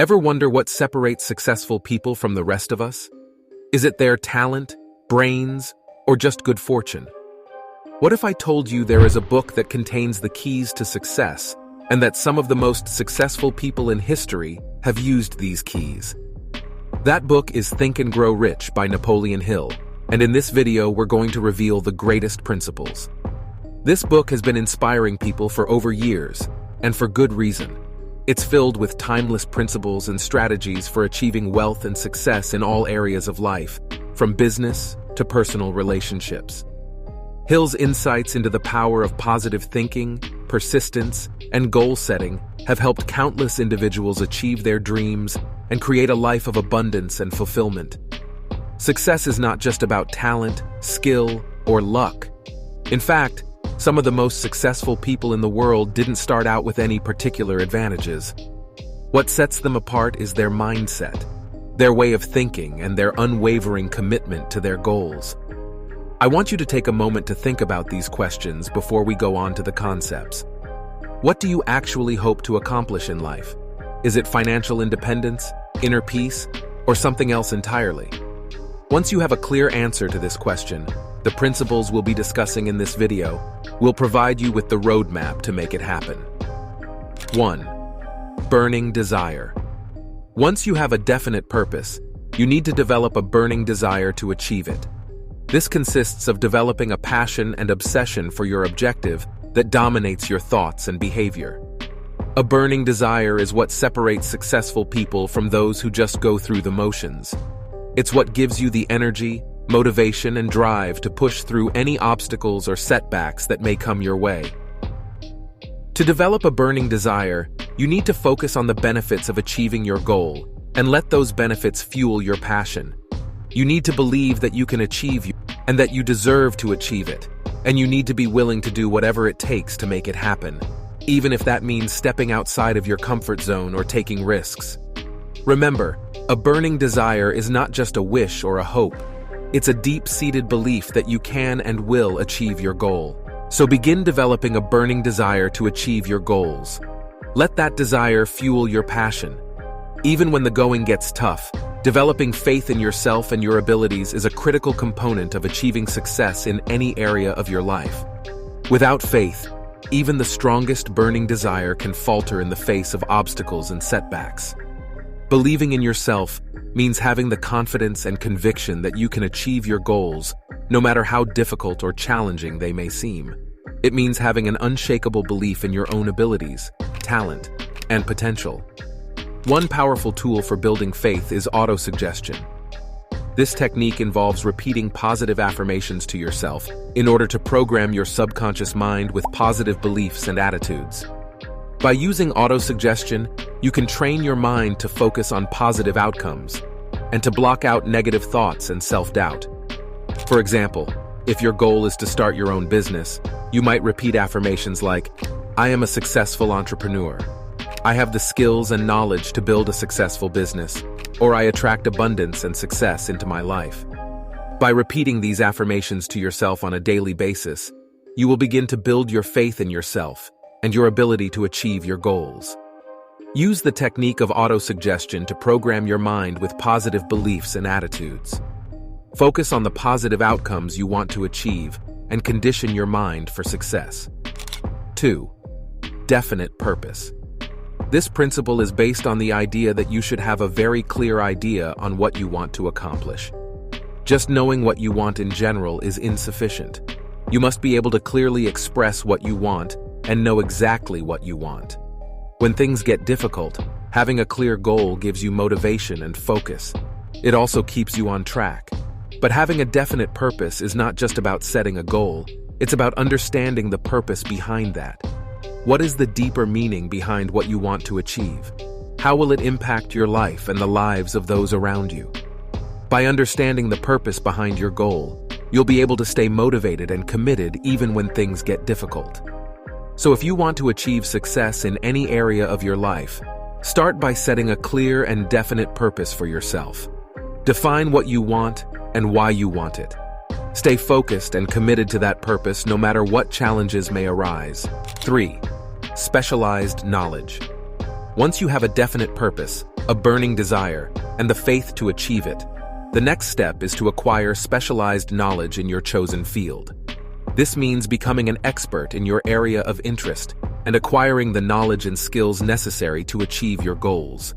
Ever wonder what separates successful people from the rest of us? Is it their talent, brains, or just good fortune? What if I told you there is a book that contains the keys to success, and that some of the most successful people in history have used these keys? That book is Think and Grow Rich by Napoleon Hill, and in this video we're going to reveal the greatest principles. This book has been inspiring people for over years, and for good reason. It's filled with timeless principles and strategies for achieving wealth and success in all areas of life, from business to personal relationships. Hill's insights into the power of positive thinking, persistence, and goal setting have helped countless individuals achieve their dreams and create a life of abundance and fulfillment. Success is not just about talent, skill, or luck. In fact, some of the most successful people in the world didn't start out with any particular advantages. What sets them apart is their mindset, their way of thinking, and their unwavering commitment to their goals. I want you to take a moment to think about these questions before we go on to the concepts. What do you actually hope to accomplish in life? Is it financial independence, inner peace, or something else entirely? Once you have a clear answer to this question, the principles we'll be discussing in this video will provide you with the roadmap to make it happen. 1. Burning desire. Once you have a definite purpose, you need to develop a burning desire to achieve it. This consists of developing a passion and obsession for your objective that dominates your thoughts and behavior. A burning desire is what separates successful people from those who just go through the motions. It's what gives you the energy, motivation, and drive to push through any obstacles or setbacks that may come your way. To develop a burning desire, you need to focus on the benefits of achieving your goal and let those benefits fuel your passion. You need to believe that you can achieve it and that you deserve to achieve it, and you need to be willing to do whatever it takes to make it happen, even if that means stepping outside of your comfort zone or taking risks. Remember, a burning desire is not just a wish or a hope. It's a deep-seated belief that you can and will achieve your goal. So begin developing a burning desire to achieve your goals. Let that desire fuel your passion. Even when the going gets tough, developing faith in yourself and your abilities is a critical component of achieving success in any area of your life. Without faith, even the strongest burning desire can falter in the face of obstacles and setbacks. Believing in yourself means having the confidence and conviction that you can achieve your goals, no matter how difficult or challenging they may seem. It means having an unshakable belief in your own abilities, talent, and potential. One powerful tool for building faith is autosuggestion. This technique involves repeating positive affirmations to yourself in order to program your subconscious mind with positive beliefs and attitudes. By using autosuggestion, you can train your mind to focus on positive outcomes and to block out negative thoughts and self-doubt. For example, if your goal is to start your own business, you might repeat affirmations like, "I am a successful entrepreneur," "I have the skills and knowledge to build a successful business," or "I attract abundance and success into my life." By repeating these affirmations to yourself on a daily basis, you will begin to build your faith in yourself and your ability to achieve your goals. Use the technique of autosuggestion to program your mind with positive beliefs and attitudes. Focus on the positive outcomes you want to achieve and condition your mind for success. 2. Definite purpose. This principle is based on the idea that you should have a very clear idea on what you want to accomplish. Just knowing what you want in general is insufficient. You must be able to clearly express what you want and know exactly what you want. When things get difficult, having a clear goal gives you motivation and focus. It also keeps you on track. But having a definite purpose is not just about setting a goal, it's about understanding the purpose behind that. What is the deeper meaning behind what you want to achieve? How will it impact your life and the lives of those around you? By understanding the purpose behind your goal, you'll be able to stay motivated and committed even when things get difficult. So if you want to achieve success in any area of your life, start by setting a clear and definite purpose for yourself. Define what you want and why you want it. Stay focused and committed to that purpose no matter what challenges may arise. 3. Specialized knowledge. Once you have a definite purpose, a burning desire, and the faith to achieve it. The next step is to acquire specialized knowledge in your chosen field. This means becoming an expert in your area of interest and acquiring the knowledge and skills necessary to achieve your goals.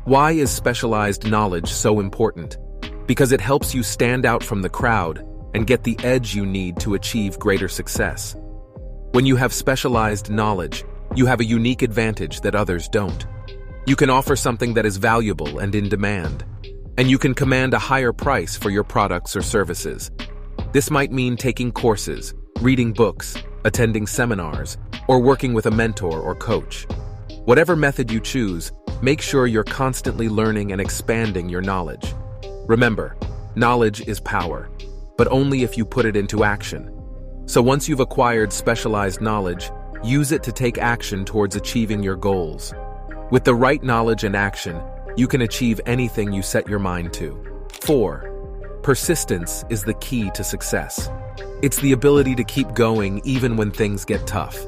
Why is specialized knowledge so important? Because it helps you stand out from the crowd and get the edge you need to achieve greater success. When you have specialized knowledge, you have a unique advantage that others don't. You can offer something that is valuable and in demand, and you can command a higher price for your products or services. This might mean taking courses, reading books, attending seminars, or working with a mentor or coach. Whatever method you choose, make sure you're constantly learning and expanding your knowledge. Remember, knowledge is power, but only if you put it into action. So once you've acquired specialized knowledge, use it to take action towards achieving your goals. With the right knowledge and action, you can achieve anything you set your mind to. 4. Persistence is the key to success. It's the ability to keep going even when things get tough.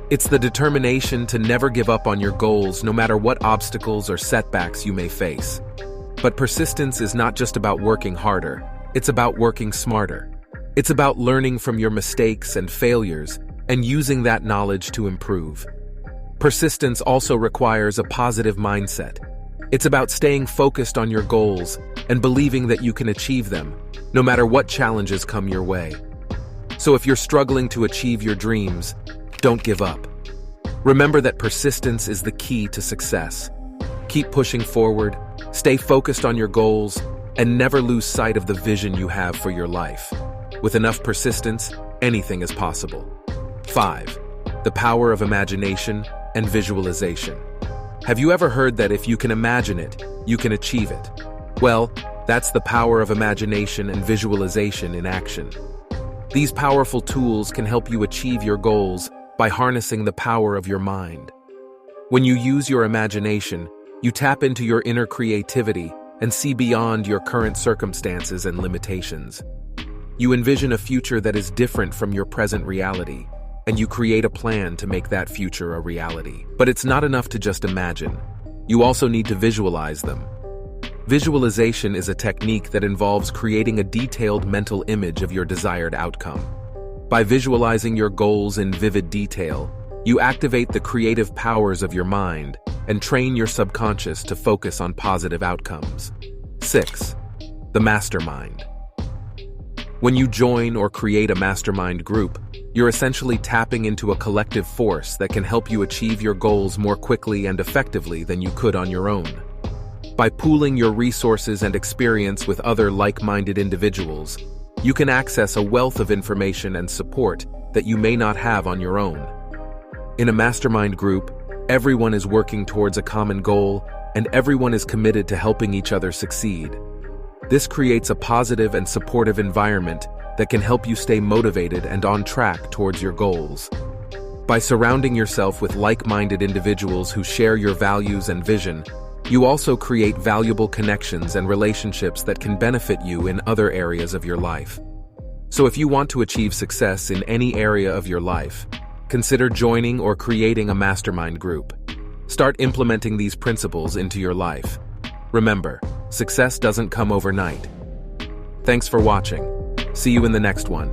It's the determination to never give up on your goals no matter what obstacles or setbacks you may face. But persistence is not just about working harder, it's about working smarter. It's about learning from your mistakes and failures and using that knowledge to improve. Persistence also requires a positive mindset. It's about staying focused on your goals and believing that you can achieve them, no matter what challenges come your way. So if you're struggling to achieve your dreams, don't give up. Remember that persistence is the key to success. Keep pushing forward, stay focused on your goals, and never lose sight of the vision you have for your life. With enough persistence, anything is possible. 5. The power of imagination and visualization. Have you ever heard that if you can imagine it, you can achieve it? Well, that's the power of imagination and visualization in action. These powerful tools can help you achieve your goals by harnessing the power of your mind. When you use your imagination, you tap into your inner creativity and see beyond your current circumstances and limitations. You envision a future that is different from your present reality, and you create a plan to make that future a reality. But it's not enough to just imagine. You also need to visualize them. Visualization is a technique that involves creating a detailed mental image of your desired outcome. By visualizing your goals in vivid detail, you activate the creative powers of your mind and train your subconscious to focus on positive outcomes. 6. The mastermind. When you join or create a mastermind group, you're essentially tapping into a collective force that can help you achieve your goals more quickly and effectively than you could on your own. By pooling your resources and experience with other like-minded individuals, you can access a wealth of information and support that you may not have on your own. In a mastermind group, everyone is working towards a common goal, and everyone is committed to helping each other succeed. This creates a positive and supportive environment that can help you stay motivated and on track towards your goals. By surrounding yourself with like-minded individuals who share your values and vision, you also create valuable connections and relationships that can benefit you in other areas of your life. So if you want to achieve success in any area of your life, consider joining or creating a mastermind group. Start implementing these principles into your life. Remember, success doesn't come overnight. Thanks for watching. See you in the next one.